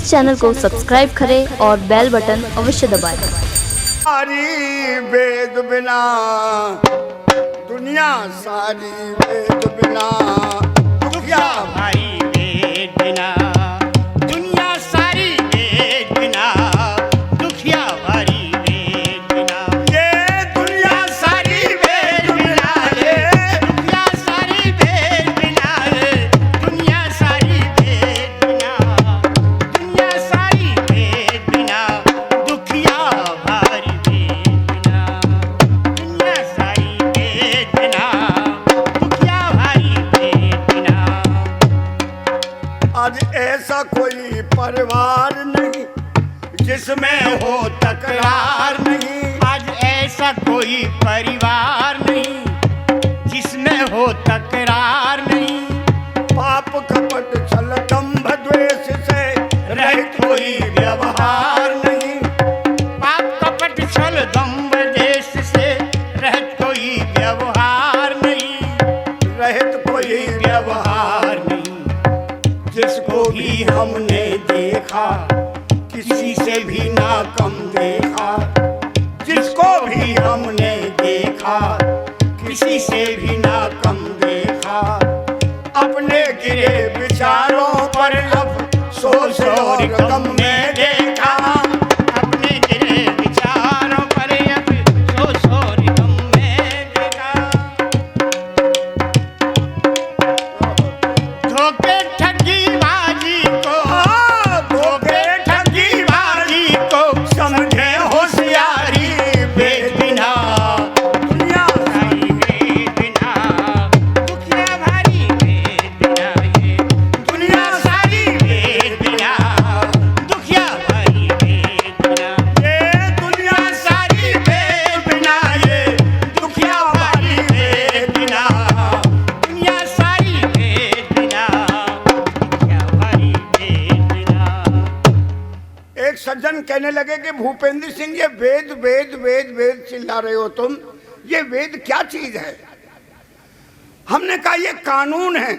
इस चैनल को सब्सक्राइब करें और बेल बटन अवश्य दबाएं। सारी वेद बिना दुनिया सारी वेद बिना दुखिया भाई वेद बिना दुनिया सारी वेद बिना दुखिया भारी वेद बिना ये दुनिया सारी वेद बिना दुनिया सारी वेद बिना दुनिया सारी वेद बिना दुनिया सारी वेद बिना दुखिया भारी वेद बिना दुनिया सारी वेद बिना दुखिया भारी वेद बिना। आज ऐसा कोई परिवार नहीं जिसमें हो तकरार नहीं। आज ऐसा कोई परिवार नहीं जिसमें हो तकरार नहीं। पाप कपट छल दंभ द्वेष से रहित कोई व्यवहार नहीं। पाप कपट छल दंभ देश से रहित कोई व्यवहार नहीं। रहित कोई व्यवहार नहीं। जिसको भी हमने देखा किसी से भी ना कम देखा। जिसको भी हमने देखा किसी से भी ना कम देखा। अपने गिरे विचारों पर अब सोच और गम में देखा। अपने गिरे विचारों पर अब सोच और गम में देखा। धोखे ठगी बाजी को धोखे ठगी बाजी को समझे होशियारी वेद बिना दुनिया भारी वेद बिना दुखिया भारी वेद बिना ये दुनिया सारी वेद बिना दुखिया भारी वेद बिना ये दुनिया सारी वेद बिना ये दुखिया भारी वेद बिना। दुनिया सारी वेद बिना दुखिया भारी वेद बिना। एक सज्जन कहने लगे कि भूपेंद्र सिंह ये वेद वेद वेद वेद चिल्ला रहे हो तुम, ये वेद क्या चीज है? हमने कहा ये कानून है।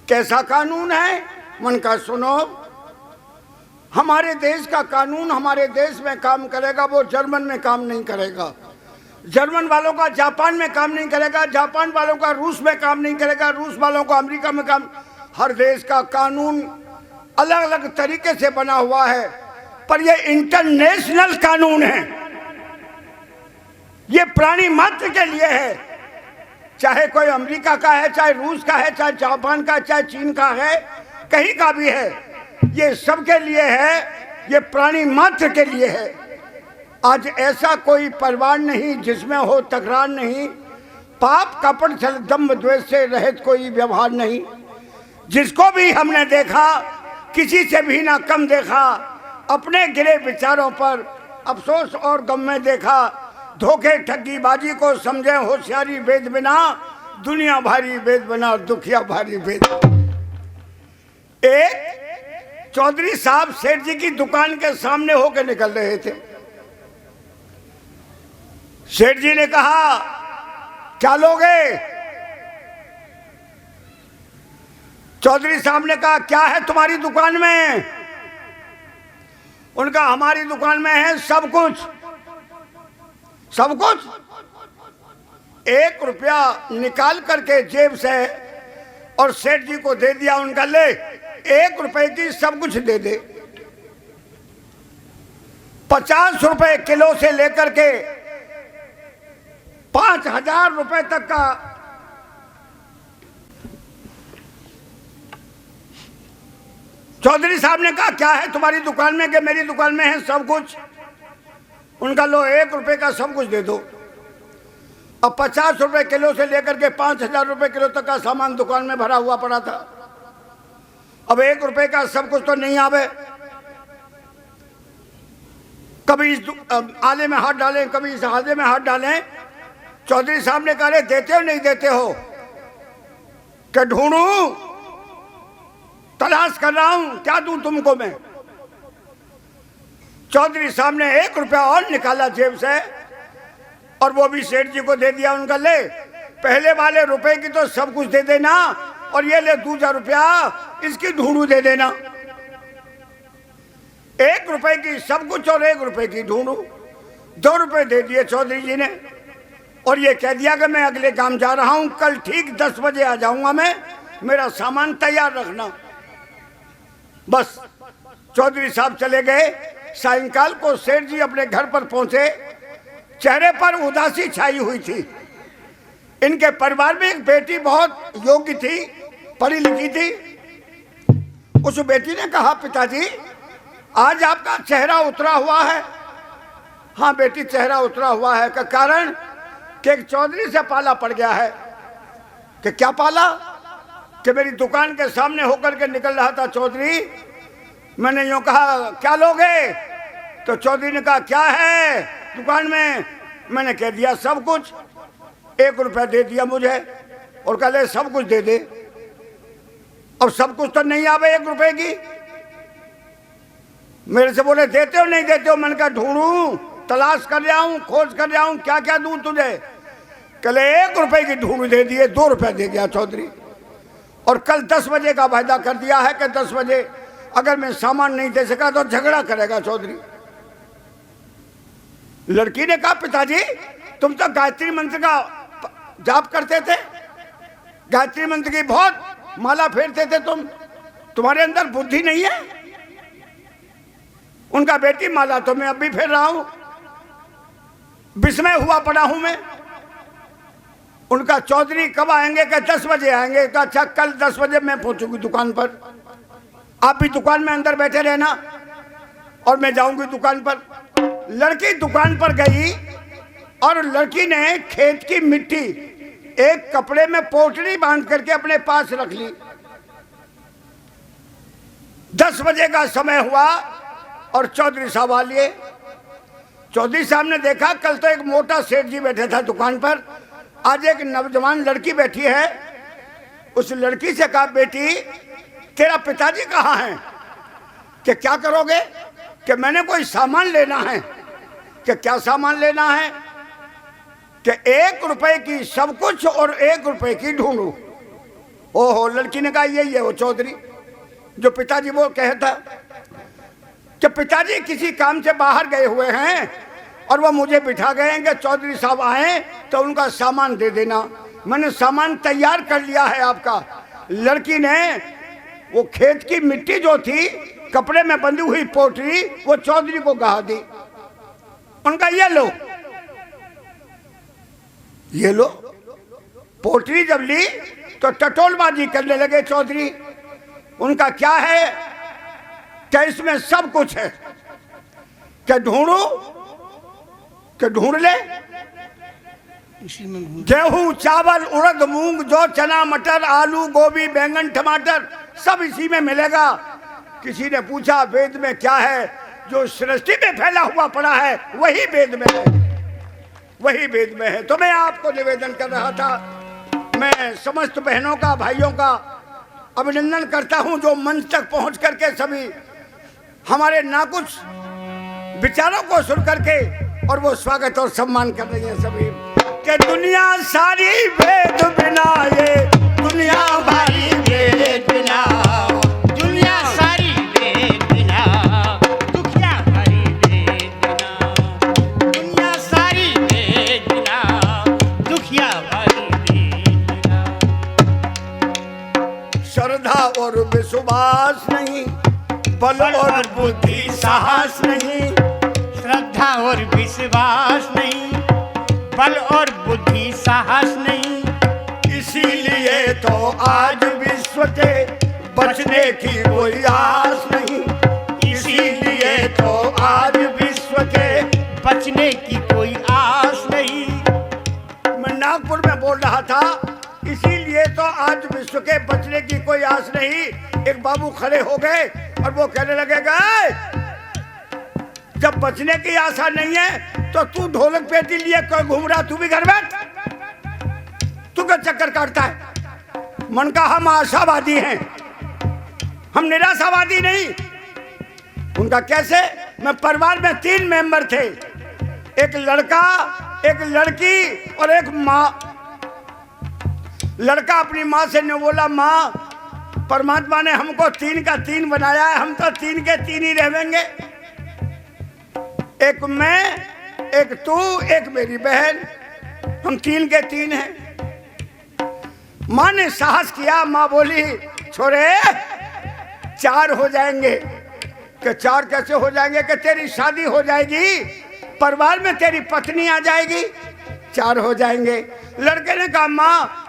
कैसा कानून है? मन का सुनो। हमारे देश का कानून हमारे देश में काम करेगा, वो जर्मन में काम नहीं करेगा। जर्मन वालों का जापान में काम नहीं करेगा, जापान वालों का रूस में काम नहीं करेगा, रूस वालों का अमेरिका में काम। हर देश का कानून अलग अलग तरीके से बना हुआ है, पर यह इंटरनेशनल कानून है। यह प्राणी मात्र के लिए है। चाहे कोई अमेरिका का है, चाहे रूस का है, चाहे जापान का, चाहे चीन का है, कहीं का भी है, ये सबके लिए है। ये प्राणी मात्र के लिए है। आज ऐसा कोई परिवार नहीं जिसमें हो तकरार नहीं। पाप कपट छल दंभ द्वेष से रहित कोई व्यवहार नहीं। जिसको भी हमने देखा किसी से भी ना कम देखा। अपने गिरे विचारों पर अफसोस और गम में देखा। धोखे ठगी बाजी को समझे होशियारी वेद बिना दुनिया भारी वेद बना दुखिया भारी वेद। एक चौधरी साहब सेठ जी की दुकान के सामने होकर निकल रहे थे। सेठ जी ने कहा क्या लोगे? चौधरी साहब ने कहा क्या है तुम्हारी दुकान में? उनका हमारी दुकान में है सब कुछ। सब कुछ? 1 रुपया निकाल करके जेब से और सेठ जी को दे दिया। उनका ले 1 रुपए की सब कुछ दे दे। 50 रुपए किलो से लेकर के 5000 रुपए तक का चौधरी साहब ने कहा क्या है तुम्हारी दुकान में? कि मेरी दुकान में है सब कुछ। उनका लो 1 रुपए का सब कुछ दे दो। अब 50 रुपए किलो से लेकर के 5000 रुपए किलो तक का सामान दुकान में भरा हुआ पड़ा था। अब 1 रुपए का सब कुछ तो नहीं आवे। कभी इस आले में हाथ डालें, कभी इस आले में हाथ डालें। चौधरी साहब ने कहा देते हो नहीं देते हो? क्या ढूंढूं? तलाश कर रहा हूं, क्या दूं तुमको मैं? चौधरी साहब ने 1 रुपया और निकाला जेब से और वो भी सेठ जी को दे दिया। उनका ले पहले वाले रुपए की तो सब कुछ दे देना और ये ले 2000 रुपया इसकी ढूंढू दे देना। 1 रुपए की सब कुछ और 1 रुपए की ढूंढू। 2 रुपए दे दिए चौधरी जी ने और ये कह दिया कि मैं अगले काम जा रहा हूं, कल ठीक 10 बजे आ जाऊंगा मैं, मेरा सामान तैयार रखना। बस चौधरी साहब चले गए। सायंकाल को सेठ जी अपने घर पर पहुंचे। चेहरे पर उदासी छाई हुई थी। इनके परिवार में एक बेटी बहुत योग्य थी, पढ़ी लिखी थी। उस बेटी ने कहा, पिताजी आज आपका चेहरा उतरा हुआ है। हाँ बेटी, चेहरा उतरा हुआ है का कारण कि एक चौधरी से पाला पड़ गया है। कि क्या पाला? कि मेरी दुकान के सामने होकर के निकल रहा था चौधरी। मैंने यूं कहा, क्या लोगे? तो चौधरी ने कहा, क्या है दुकान में? मैंने कह दिया सब कुछ। 1 रुपया दे दिया मुझे और कह ले सब कुछ दे दे। अब सब कुछ तो नहीं आवे 1 रुपए की। मेरे से बोले देते हो नहीं देते हो? मैंने कहा ढूंढूं, तलाश कर जाऊं, खोज कर जाऊं, क्या क्या दूं तुझे? कल 1 रुपए की ढूंढ दे दिए, 2 रुपए दे गया चौधरी। और कल 10 बजे का वायदा कर दिया है कि 10 बजे अगर मैं सामान नहीं दे सका तो झगड़ा करेगा चौधरी। लड़की ने कहा, पिताजी तुम तो गायत्री मंत्र का जाप करते थे, गायत्री मंत्र की बहुत माला फेरते थे तुम, तुम्हारे अंदर बुद्धि नहीं है? उनका बेटी, माला तो मैं अब भी फेर रहा हूं, विस्मय हुआ पड़ा हूं मैं। उनका चौधरी कब आएंगे? कि 10 बजे आएंगे। तो अच्छा कल 10 बजे मैं पहुंचूंगी दुकान पर, आप भी दुकान में अंदर बैठे रहना और मैं जाऊंगी दुकान पर। लड़की दुकान पर गई और लड़की ने खेत की मिट्टी एक कपड़े में पोटली बांध करके अपने पास रख ली। 10 बजे का समय हुआ और चौधरी साहब आ लिए। चौधरी साहब ने देखा कल तो एक मोटा सेठ जी बैठा था दुकान पर, आज एक नौजवान लड़की बैठी है। उस लड़की से कहा, बेटी तेरा पिताजी कहाँ हैं? कि क्या करोगे? कि मैंने कोई सामान लेना है। कि क्या सामान लेना है? कि 1 रुपए की सब कुछ और 1 रुपए की ढूंढू। ओहो, लड़की ने कहा यही है वो चौधरी जो पिताजी वो कहता। कि पिताजी किसी काम से बाहर गए हुए हैं और वो मुझे बिठा गए हैं कि चौधरी साहब आए तो उनका सामान दे देना। मैंने सामान तैयार कर लिया है आपका। लड़की ने वो खेत की मिट्टी जो थी कपड़े में बंधी हुई पोटली वो चौधरी को गहा दी। उनका ये लो। पोटली जब ली तो टटोलबाजी करने लगे चौधरी। उनका क्या है? क्या इसमें सब कुछ है? क्या ढूंढू? क्या ढूंढ ले? गेहूं, चावल, उड़द, मूंग, जौ, चना, मटर, आलू, गोभी, बैंगन, टमाटर सब इसी में मिलेगा। किसी ने पूछा वेद में क्या है? जो सृष्टि में फैला हुआ पड़ा है वही वेद में है, वही वेद में है। तो मैं आपको निवेदन कर रहा था, मैं समस्त बहनों का, भाइयों का अभिनंदन करता हूं जो मंच तक पहुंच करके सभी हमारे नाकुछ विचारों को सुन करके और वो स्वागत और सम्मान कर रही हैं सभी। कि दुनिया सारी वेद बिना, ये दुनिया भारी वेद बिना, दुनिया सारी वेद बिना, दुखिया भारी वेद बिना, दुनिया सारी वेद बिना, दुखिया भारी वेद बिना। श्रद्धा और विश्वास नहीं, बल और बुद्धि साहस नहीं। श्रद्धा और विश्वास नहीं, बल और बुद्धि साहस नहीं। इसीलिए तो आज विश्व के बचने की कोई आस नहीं। इसीलिए तो आज विश्व के बचने की कोई आस नहीं। मैं नागपुर में बोल रहा था, इसीलिए तो आज विश्व के बचने की कोई आस नहीं। एक बाबू खड़े हो गए और वो कहने लगे, जब बचने की आशा नहीं है तो तू ढोलक पेटी लिए कोई घूम रहा, तू भी घर बैठ, तू क्या चक्कर काटता है? मन का हम आशावादी हैं, हम निराशावादी नहीं। उनका कैसे? मैं परिवार में 3 मेंबर थे, एक लड़का, एक लड़की और एक माँ। लड़का अपनी माँ से ने बोला, माँ परमात्मा ने हमको 3 का 3 बनाया है, हम तो 3 के 3 ही रहेंगे। एक मैं, एक तू, एक मेरी बहन, हम 3 के 3 हैं। माँ ने साहस किया, माँ बोली छोरे 4 हो जाएंगे। कि 4 कैसे हो जाएंगे? कि तेरी शादी हो जाएगी, परिवार में तेरी पत्नी आ जाएगी, 4 हो जाएंगे। लड़के ने कहा माँ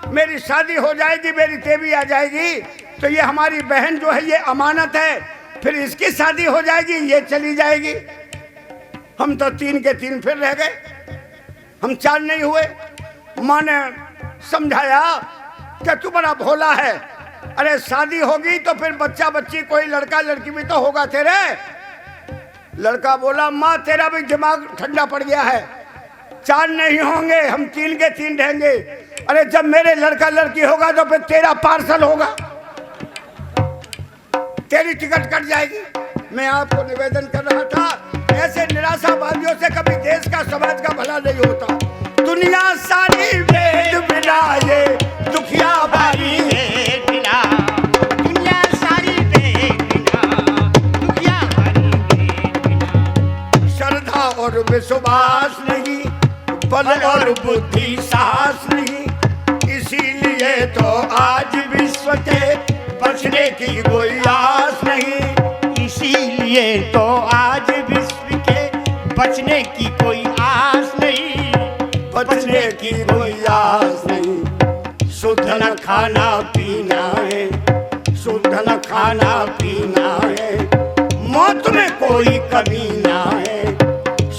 मेरी शादी हो जाएगी, मेरी देवी आ जाएगी, तो ये हमारी बहन जो है ये अमानत है, फिर इसकी शादी हो जाएगी, ये चली जाएगी। हम तो 3 के 3 फिर रह गए, हम 4 नहीं हुए। माँ ने समझाया कि तू बड़ा भोला है, अरे शादी होगी तो फिर बच्चा बच्ची कोई लड़का लड़की भी तो होगा तेरे। लड़का बोला माँ तेरा भी दिमाग ठंडा पड़ गया है, 4 नहीं होंगे, हम 3 के 3 रहेंगे। अरे जब मेरे लड़का लड़की होगा तो फिर तेरा पार्सल होगा, तेरी टिकट कट जाएगी। मैं आपको निवेदन कर रहा था, ऐसे निराशावादियों से कभी देश का समाज का भला नहीं होता। दुनिया सारी वेद बिना ये दुखिया भारी, बिना दुनिया सारी वेद बिना दुखिया भारी, बिना श्रद्धा और विश्वास नहीं, बल और बुद्धि साहस नहीं, इसीलिए तो आज विश्व के बचने की कोई आस नहीं। इसीलिए तो आज विश्व के बचने की कोई आस नहीं, बचने की कोई आस नहीं। शुद्ध न खाना पीना है, शुद्ध न खाना पीना है, मौत में कोई कमी ना है।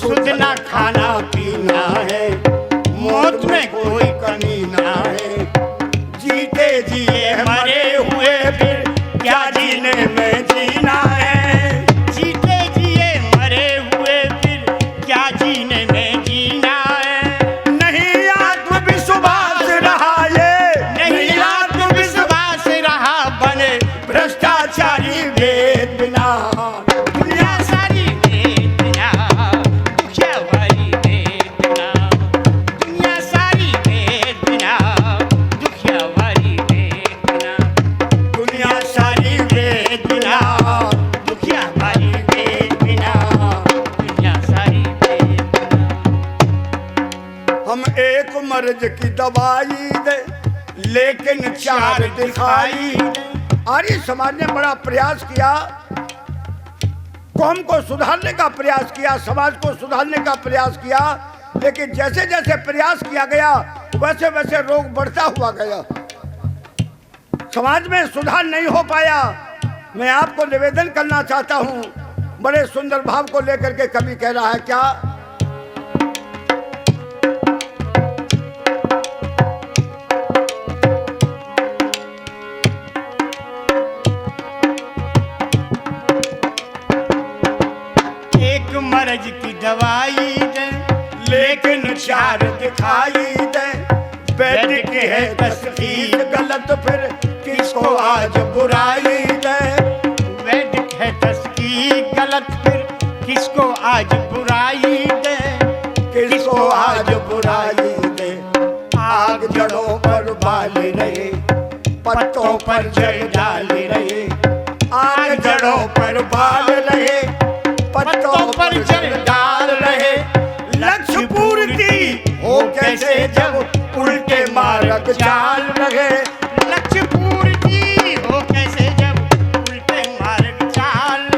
शुद्ध न खाना पीना है, मौत में कोई कमी ना है। जीते जिए मरे हुए फिर क्या जीने में जीना है। जीते जिए मरे हुए फिर क्या जीने में जीना है। नहीं आत्मविश्वास रहा ये, नहीं आत्मविश्वास रहा बने भ्रष्टाचारी वेद बिना। दुनिया सारी वेद बिना दुखिया भारी वेद बिना, दुनिया सारी वेद बिना दुखिया भारी वेद बिना, दुनिया सारी वेद बिना, दुखिया भारी वेद बिना, दुनिया सारी वेद बिना। हम एक मर्ज की दवाई दे लेकिन 4 दिखाई दे। आर्य समाज ने बड़ा प्रयास किया, कौम को सुधारने का प्रयास किया, समाज को सुधारने का प्रयास किया, लेकिन जैसे जैसे प्रयास किया गया वैसे वैसे रोग बढ़ता हुआ गया, समाज में सुधार नहीं हो पाया। मैं आपको निवेदन करना चाहता हूं, बड़े सुंदर भाव को लेकर के कवि कह रहा है क्या? एक मर्ज की दवाई दे लेकिन 4 दिखाई दे। वैदिक है तस्वीर गलत, फिर किसको आज बुराई दे। वैदिक है तस्कीर गलत, फिर किसको आज बुराई दे। किसको आज बुराई दे। आग जड़ों पर बाल रहे, पत्तों पर जल डाल रहे। आग जड़ों पर बाल रहे, पत्तों पर जल डाल रहे। लक्ष्य पूर्ति हो कैसे जब उल्टे मार्ग चाल रहे। लक्ष्य पूर्ति हो कैसे जब उल्टे मार्ग चाल।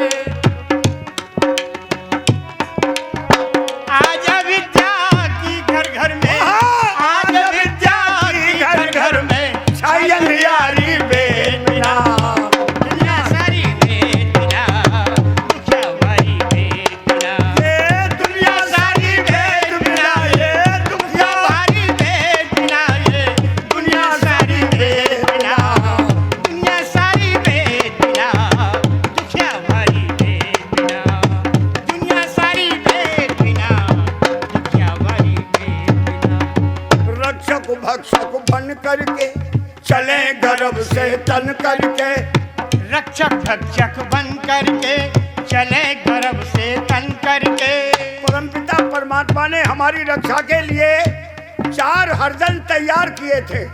आज विद्या की घर घर में, आज विद्या की घर घर में छाई अंधियारी वेद बिना। दुनिया सारी वेद बिना दुखिया भारी वेद बिना, ये दुनिया सारी वेद बिना, ये दुखिया भारी वेद बिना, ये दुनिया सारी वेद बिना। दुनिया सारी वेद बिना दुखिया भारी वेद बिना, दुनिया सारी वेद बिना दुखिया भारी वेद बिना। रक्षक भक्षक बन करके चले गर्भ से तन करके। रक्षक भक्षक बन करके चले गर्भ से तन करके। परमपिता परमात्मा ने हमारी रक्षा के लिए 4 हरजन तैयार किए थे।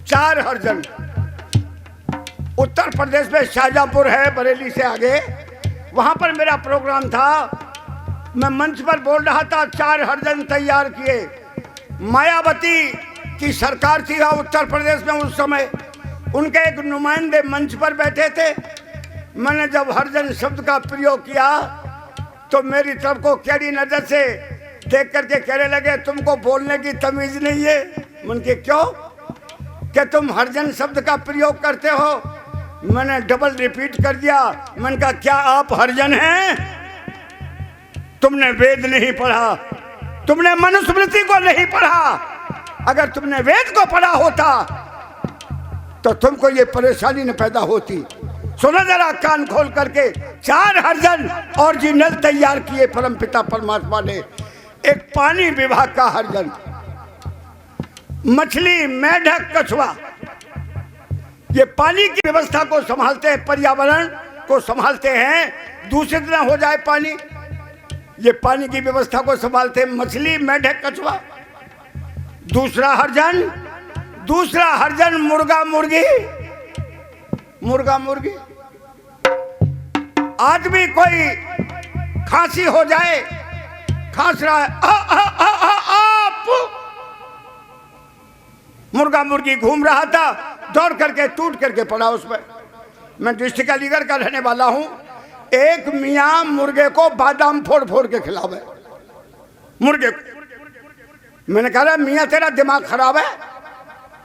4 हरजन, उत्तर प्रदेश में शाहजहांपुर है, बरेली से आगे, वहां पर मेरा प्रोग्राम था। मैं मंच पर बोल रहा था, 4 हरजन तैयार किए। मायावती की सरकार थी उत्तर प्रदेश में उस समय, उनके एक नुमाइंदे मंच पर बैठे थे। मैंने जब हरजन शब्द का प्रयोग किया तो मेरी तरफ को कैडी नजर से देख करके कहने लगे, तुमको बोलने की तमीज नहीं है। मन के क्यों? कि तुम हरजन शब्द का प्रयोग करते हो। मैंने डबल रिपीट कर दिया। मैंने कहा, क्या आप हरजन हैं? तुमने वेद नहीं पढ़ा, तुमने मनुस्मृति को नहीं पढ़ा। अगर तुमने वेद को पढ़ा होता तो तुमको ये परेशानी न पैदा होती। सुनो जरा कान खोल करके, 4 हरजन ओरिजिनल तैयार किए परमपिता परमात्मा ने। एक पानी विभाग का हरजन, मछली, मेढक, कछुआ, ये पानी की व्यवस्था को संभालते हैं, पर्यावरण को संभालते हैं, दूषित न हो जाए पानी, ये पानी की व्यवस्था को संभालते हैं मछली, मेढक, कछुआ। दूसरा हरजन मुर्गा मुर्गी। मुर्गा मुर्गी, आदमी कोई खांसी हो जाए, खांस रहा है, मुर्गा मुर्गी घूम रहा था, दौड़ करके टूट करके पड़ा उसमें। मैं डिस्ट्रिक्ट अलीगढ़ का रहने वाला हूं। एक मियाँ मुर्गे को बादाम फोड़ फोड़ के खिलावे, मुर्गे को। मैंने कहा, मियाँ तेरा दिमाग खराब है,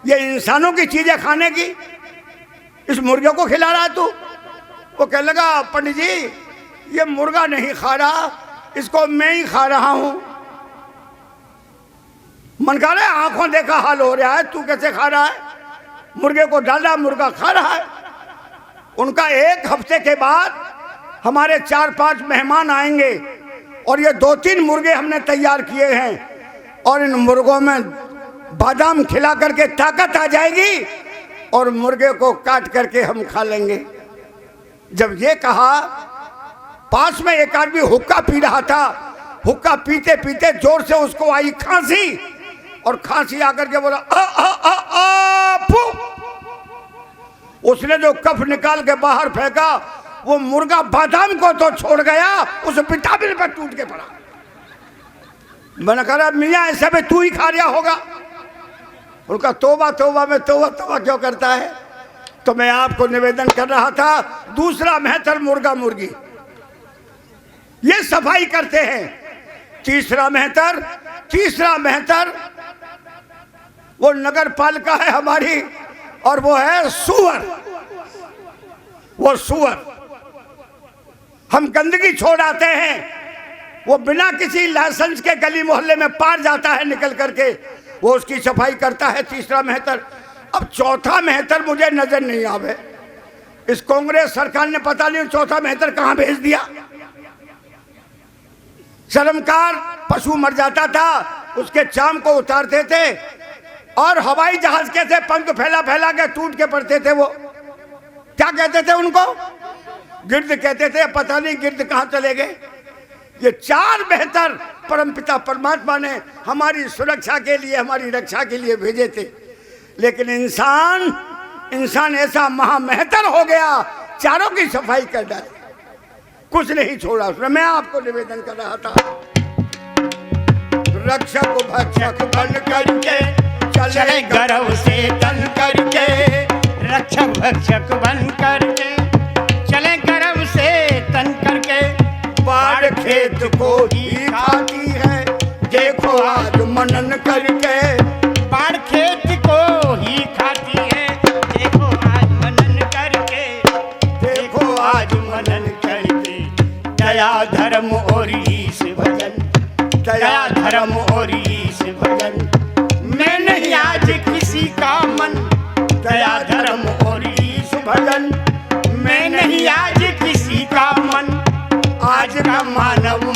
ये इंसानों की चीजें खाने की इस मुर्गे को खिला रहा है तू? वो कहने लगा, पंडित जी ये मुर्गा नहीं खा रहा, इसको मैं ही खा रहा हूं। मन कह रहा है, आंखों देखा हाल हो रहा है, तू कैसे खा रहा है? मुर्गे को डाला, मुर्गा खा रहा है। उनका 1 हफ्ते के बाद हमारे 4-5 मेहमान आएंगे और ये 2-3 मुर्गे हमने तैयार किए हैं और इन मुर्गों में बादाम खिला करके ताकत आ जाएगी और मुर्गे को काट करके हम खा लेंगे। जब ये कहा, पास में एक आदमी हुक्का पी रहा था। हुक्का पीते पीते जोर से उसको आई खांसी और खांसी आकर के बोला, आ आ आ आ फू। उसने जो कफ निकाल के बाहर फेंका, वो मुर्गा बादाम को तो छोड़ गया, उस विटामिन पर टूट के पड़ा। मैंने कहा, मियाँ ऐसे में तू ही खा रहा होगा। उनका तौबा तौबा में तौबा क्यों करता है? तो मैं आपको निवेदन कर रहा था, दूसरा मेहतर मुर्गा मुर्गी, ये सफाई करते हैं। तीसरा मेहतर वो नगर पालिका है हमारी, और वो है सुअर। वो सुअर, हम गंदगी छोड़ आते हैं, वो बिना किसी लाइसेंस के गली मोहल्ले में पार जाता है निकल करके, वो उसकी सफाई करता है। तीसरा मेहतर। अब चौथा मेहतर मुझे नजर नहीं आवे। इस कांग्रेस सरकार ने पता नहीं चौथा मेहतर कहां भेज दिया। शर्मकार, पशु मर जाता था, उसके चाम को उतारते थे और हवाई जहाज कैसे पंख फैला फैला के टूट के पड़ते थे। वो क्या कहते थे उनको? गिर्द कहते थे। पता नहीं गिर्द कहां चले गए। ये 4 मेहतर परमपिता परमात्मा ने हमारी सुरक्षा के लिए, हमारी रक्षा के लिए भेजे थे। लेकिन इंसान ऐसा महामेहतर हो गया, चारों की सफाई कर डाली, कुछ नहीं छोड़ा उसने। मैं आपको निवेदन कर रहा था, रक्षक भक्षक बन करके चले गर्व से तन करके, रक्षक भक्षक बन करके चले गर्व से तन करके। बाढ़ खेत को ही खाती है, देखो आज मनन करके। बाढ़ खेत को ही खाती है, देखो आज मनन करके, देखो आज मनन करके। दया धर्म और ईश भजन, दया धर्म और ईश भजन। मैं नहीं आज किसी का मन, दया धर्म और ईश भजन। मैं नहीं आज किसी का मन, आज का मानव